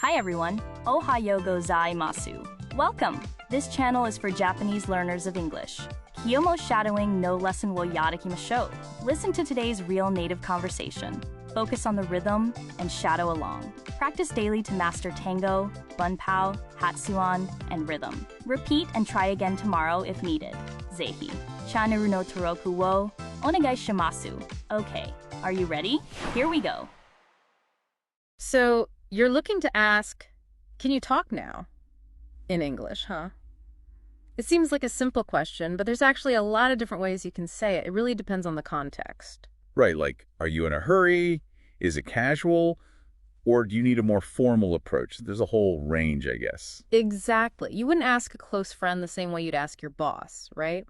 Hi everyone, Ohayo gozaimasu. Welcome! This channel is for Japanese learners of English. Kiyomo shadowing no lesson wo yarakimashou. Listen to today's real native conversation. Focus on the rhythm and shadow along. Practice daily to master tango, bunpao, hatsuan, and rhythm. Repeat and try again tomorrow if needed. Zehi. Channel no toroku wo onegai shimasu. Okay, are you ready? Here we go. So, you're looking to ask, can you talk now? In English, huh? It seems like a simple question, but there's actually a lot of different ways you can say it. It really depends on the context. Right, like, are you in a hurry? Is it casual? Or do you need a more formal approach? There's a whole range, I guess. Exactly. You wouldn't ask a close friend the same way you'd ask your boss, right?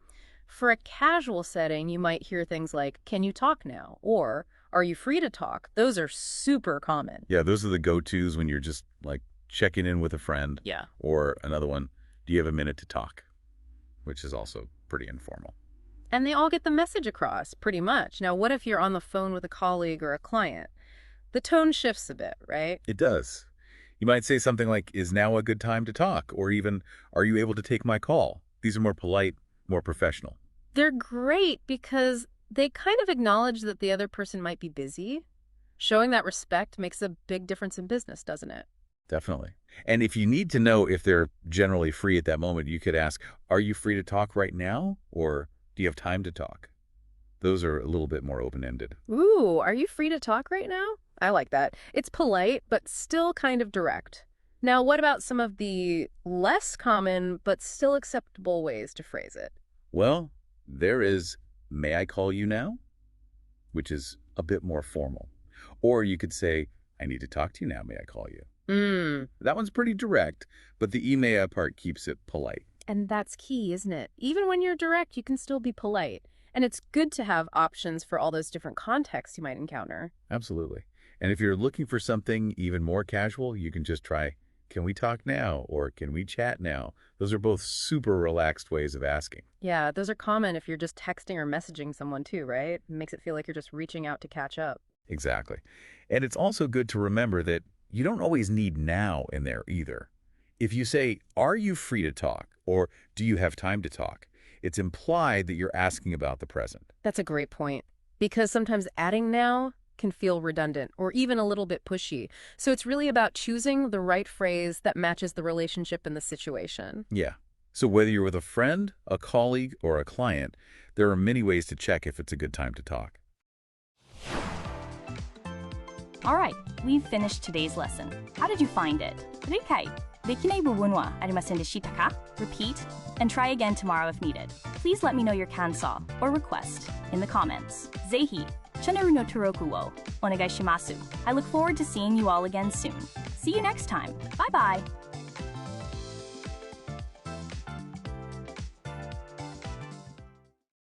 For a casual setting, you might hear things like, can you talk now? Or, are you free to talk? Those are super common. Yeah, those are the go-tos when you're just, like, checking in with a friend. Yeah. Or another one, do you have a minute to talk? Which is also pretty informal. And they all get the message across, pretty much. Now, what if you're on the phone with a colleague or a client? The tone shifts a bit, right? It does. You might say something like, is now a good time to talk? Or even, are you able to take my call? These are more polite, more professional. They're great because they kind of acknowledge that the other person might be busy. Showing that respect makes a big difference in business, doesn't it? Definitely. And if you need to know if they're generally free at that moment, you could ask, are you free to talk right now? Or do you have time to talk? Those are a little bit more open-ended. Ooh, are you free to talk right now? I like that. It's polite, but still kind of direct. Now, what about some of the less common, but still acceptable ways to phrase it? Well, there is, may I call you now? Which is a bit more formal. Or you could say, I need to talk to you now, may I call you? That one's pretty direct, but the imea part keeps it polite. And that's key, isn't it? Even when you're direct, you can still be polite. And it's good to have options for all those different contexts you might encounter. Absolutely. And if you're looking for something even more casual, you can just try, can we talk now? Or can we chat now? Those are both super relaxed ways of asking. Yeah, those are common if you're just texting or messaging someone too, right? It makes it feel like you're just reaching out to catch up. Exactly. And it's also good to remember that you don't always need now in there either. If you say, are you free to talk? Or do you have time to talk? It's implied that you're asking about the present. That's a great point. Because sometimes adding now can feel redundant or even a little bit pushy. So it's really about choosing the right phrase that matches the relationship and the situation. Yeah. So whether you're with a friend, a colleague, or a client, there are many ways to check if it's a good time to talk. Alright, we've finished today's lesson. How did you find it? 理解できない部分はありませんでしたか? Repeat and try again tomorrow if needed. Please let me know your kansa or request in the comments. ぜひ channel no toroku wo onegai shimasu. I look forward to seeing you all again soon. See you next time. Bye bye.